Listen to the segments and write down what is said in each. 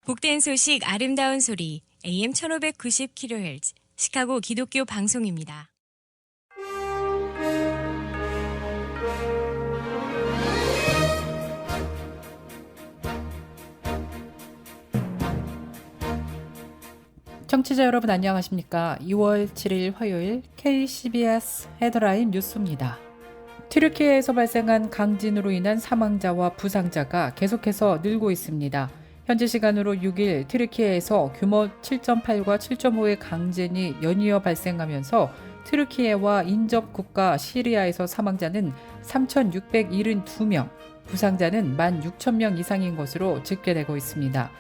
복된 소식 아름다운 소리 AM 1590kHz 시카고 기독교 방송입니다. 청취자 여러분 안녕하십니까? 2월 7일 화요일 KCBS 헤드라인 뉴스입니다. 튀르키예에서 발생한 강진으로 인한 사망자와 부상자가 계속해서 늘고 있습니다. 현지 시간으로 6일 튀르키예에서 규모 7.8과 7.5의 강진이 연이어 발생하면서 튀르키예와 인접 국가 시리아에서 사망자는 3,672명, 부상자는 16,000명 이상인 것으로 집계되고 있습니다.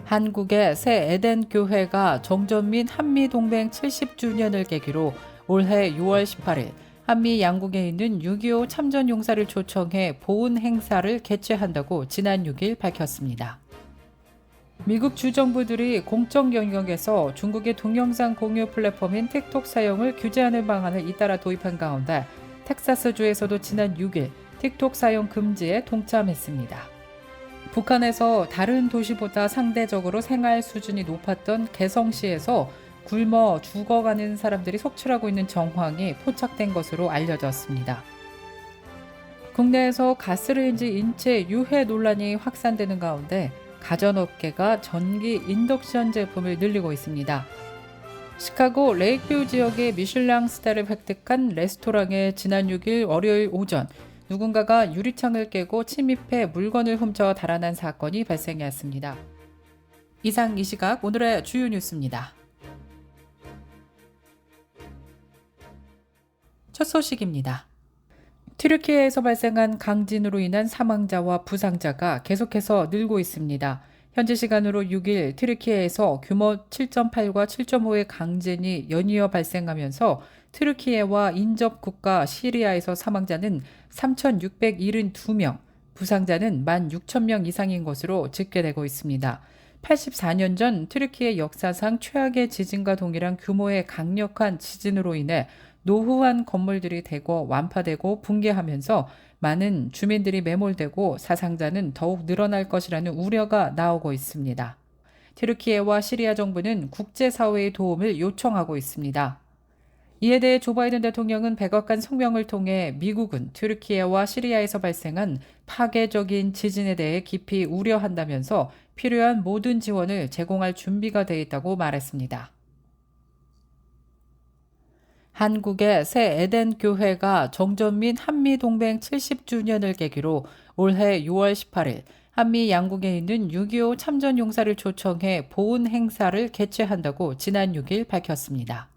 한국의 새 에덴 교회가 정전민 한미동맹 70주년을 계기로 올해 6월 18일 한미 양국에 있는 6.25 참전용사를 초청해 보훈 행사를 개최한다고 지난 6일 밝혔습니다. 미국 주정부들이 공적 영역에서 중국의 동영상 공유 플랫폼인 틱톡 사용을 규제하는 방안을 잇따라 도입한 가운데 텍사스주에서도 지난 6일 틱톡 사용 금지에 동참했습니다. 북한에서 다른 도시보다 상대적으로 생활 수준이 높았던 개성시에서 굶어 죽어가는 사람들이 속출하고 있는 정황이 포착된 것으로 알려졌습니다. 국내에서 가스레인지 인체 유해 논란이 확산되는 가운데 가전업계가 전기 인덕션 제품을 늘리고 있습니다. 시카고 레이크뷰 지역의 미슐랑 스타를 획득한 레스토랑에 지난 6일 월요일 오전 누군가가 유리창을 깨고 침입해 물건을 훔쳐 달아난 사건이 발생했습니다. 이상 이 시각 오늘의 주요 뉴스입니다. 첫 소식입니다. 튀르키예에서 발생한 강진으로 인한 사망자와 부상자가 계속해서 늘고 있습니다. 현지 시간으로 6일 튀르키예에서 규모 7.8과 7.5의 강진이 연이어 발생하면서 튀르키예와 인접 국가 시리아에서 사망자는 3,672명, 부상자는 16,000명 이상인 것으로 집계되고 있습니다. 84년 전 튀르키예 역사상 최악의 지진과 동일한 규모의 강력한 지진으로 인해 노후한 건물들이 대거 완파되고 붕괴하면서 많은 주민들이 매몰되고 사상자는 더욱 늘어날 것이라는 우려가 나오고 있습니다. 튀르키예와 시리아 정부는 국제사회의 도움을 요청하고 있습니다. 이에 대해 조 바이든 대통령은 백악관 성명을 통해 미국은 튀르키예와 시리아에서 발생한 파괴적인 지진에 대해 깊이 우려한다면서 필요한 모든 지원을 제공할 준비가 돼 있다고 말했습니다. 한국의 새 에덴 교회가 정전민 한미동맹 70주년을 계기로 올해 6월 18일 한미 양국에 있는 6.25 참전용사를 초청해 보훈 행사를 개최한다고 지난 6일 밝혔습니다.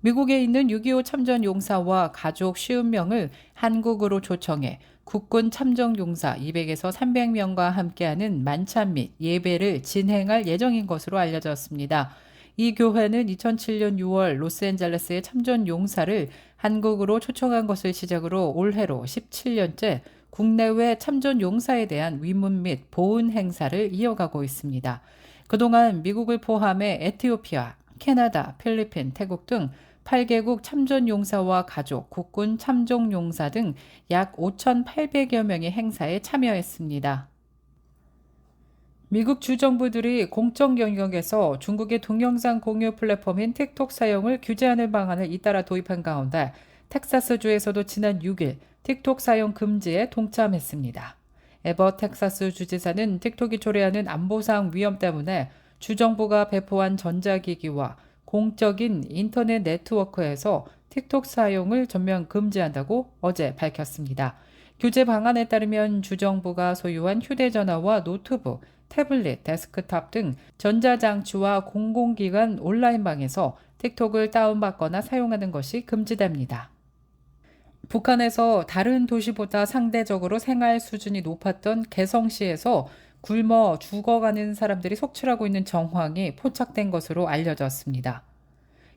미국에 있는 6.25 참전용사와 가족 50명을 한국으로 초청해 국군 참전용사 200에서 300명과 함께하는 만찬 및 예배를 진행할 예정인 것으로 알려졌습니다. 이 교회는 2007년 6월 로스앤젤레스의 참전용사를 한국으로 초청한 것을 시작으로 올해로 17년째 국내외 참전용사에 대한 위문 및 보훈 행사를 이어가고 있습니다. 그동안 미국을 포함해 에티오피아, 캐나다, 필리핀, 태국 등 8개국 참전용사와 가족, 국군 참전용사 등 약 5,800여 명의 행사에 참여했습니다. 미국 주정부들이 공적 영역에서 중국의 동영상 공유 플랫폼인 틱톡 사용을 규제하는 방안을 잇따라 도입한 가운데 텍사스주에서도 지난 6일 틱톡 사용 금지에 동참했습니다. 에버 텍사스 주지사는 틱톡이 초래하는 안보상 위험 때문에 주정부가 배포한 전자기기와 공적인 인터넷 네트워크에서 틱톡 사용을 전면 금지한다고 어제 밝혔습니다. 규제 방안에 따르면 주정부가 소유한 휴대전화와 노트북, 태블릿, 데스크탑 등 전자장치와 공공기관 온라인방에서 틱톡을 다운받거나 사용하는 것이 금지됩니다. 북한에서 다른 도시보다 상대적으로 생활 수준이 높았던 개성시에서 굶어 죽어가는 사람들이 속출하고 있는 정황이 포착된 것으로 알려졌습니다.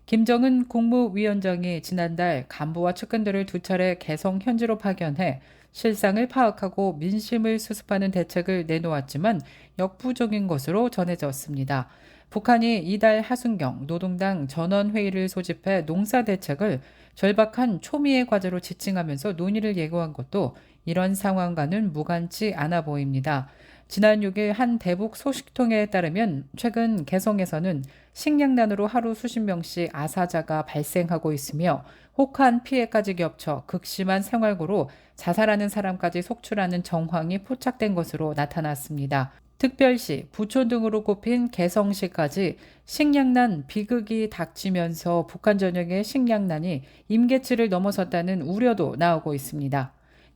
김정은 국무위원장이 지난달 간부와 측근들을 두 차례 개성 현지로 파견해 실상을 파악하고 민심을 수습하는 대책을 내놓았지만 역부족인 것으로 전해졌습니다. 북한이 이달 하순경 노동당 전원회의를 소집해 농사대책을 절박한 초미의 과제로 지칭하면서 논의를 예고한 것도 이런 상황과는 무관치 않아 보입니다. 지난 6일 한 대북 소식통에 따르면 최근 개성에서는 식량난으로 하루 수십 명씩 아사자가 발생하고 있으며 혹한 피해까지 겹쳐 극심한 생활고로 자살하는 사람까지 속출하는 정황이 포착된 것으로 나타났습니다. 특별시, 부촌 등으로 꼽힌 개성시까지 식량난 비극이 닥치면서 북한 전역의 식량난이 임계치를 넘어섰다는 우려도 나오고 있습니다.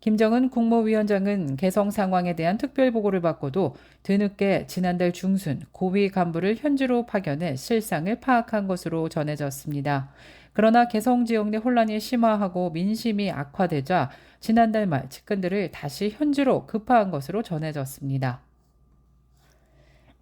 김정은 국무위원장은 개성 상황에 대한 특별보고를 받고도 뒤늦게 지난달 중순 고위 간부를 현지로 파견해 실상을 파악한 것으로 전해졌습니다. 그러나 개성 지역 내 혼란이 심화하고 민심이 악화되자 지난달 말 측근들을 다시 현지로 급파한 것으로 전해졌습니다.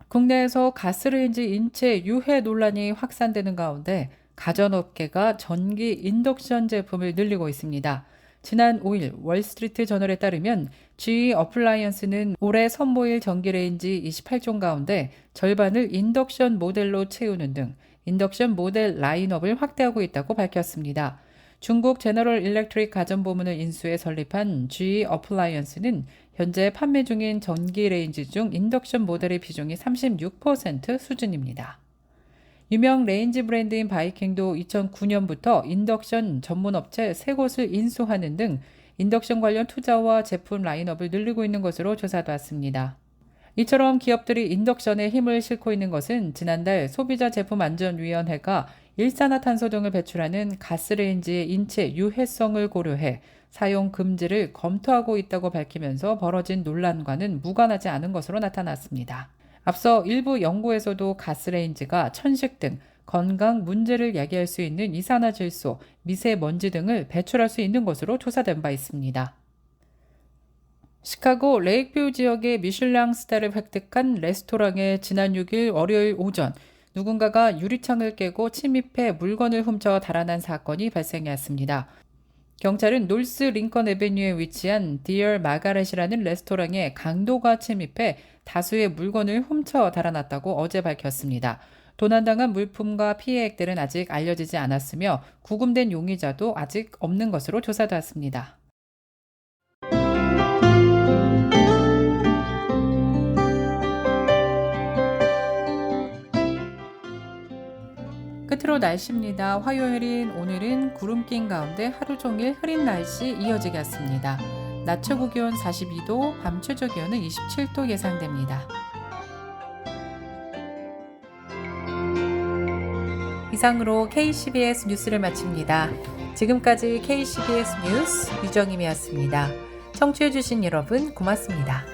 국내에서 가스레인지 인체 유해 논란이 확산되는 가운데 가전업계가 전기 인덕션 제품을 늘리고 있습니다. 지난 5일 월스트리트 저널에 따르면 GE 어플라이언스는 올해 선보일 전기레인지 28종 가운데 절반을 인덕션 모델로 채우는 등 인덕션 모델 라인업을 확대하고 있다고 밝혔습니다. 중국 제너럴 일렉트릭 가전부문을 인수해 설립한 GE 어플라이언스는 현재 판매 중인 전기레인지 중 인덕션 모델의 비중이 36% 수준입니다. 유명 레인지 브랜드인 바이킹도 2009년부터 인덕션 전문업체 3곳을 인수하는 등 인덕션 관련 투자와 제품 라인업을 늘리고 있는 것으로 조사됐습니다. 이처럼 기업들이 인덕션에 힘을 싣고 있는 것은 지난달 소비자제품안전위원회가 일산화탄소 등을 배출하는 가스레인지의 인체 유해성을 고려해 사용 금지를 검토하고 있다고 밝히면서 벌어진 논란과는 무관하지 않은 것으로 나타났습니다. 앞서 일부 연구에서도 가스레인지가 천식 등 건강 문제를 야기할 수 있는 이산화질소, 미세먼지 등을 배출할 수 있는 것으로 조사된 바 있습니다. 시카고 레이크뷰 지역의 미슐랭 스타를 획득한 레스토랑에 지난 6일 월요일 오전 누군가가 유리창을 깨고 침입해 물건을 훔쳐 달아난 사건이 발생했습니다. 경찰은 노스 링컨 애베뉴에 위치한 디얼 마가렛이라는 레스토랑에 강도가 침입해 다수의 물건을 훔쳐 달아났다고 어제 밝혔습니다. 도난당한 물품과 피해액들은 아직 알려지지 않았으며 구금된 용의자도 아직 없는 것으로 조사됐습니다. 끝으로 날씨입니다. 화요일인 오늘은 구름 낀 가운데 하루 종일 흐린 날씨 이어지겠습니다. 낮 최고 기온 42도, 밤 최저 기온은 27도 예상됩니다. 이상으로 KCBS 뉴스를 마칩니다. 지금까지 KCBS 뉴스 유정임이었습니다. 청취해주신 여러분 고맙습니다.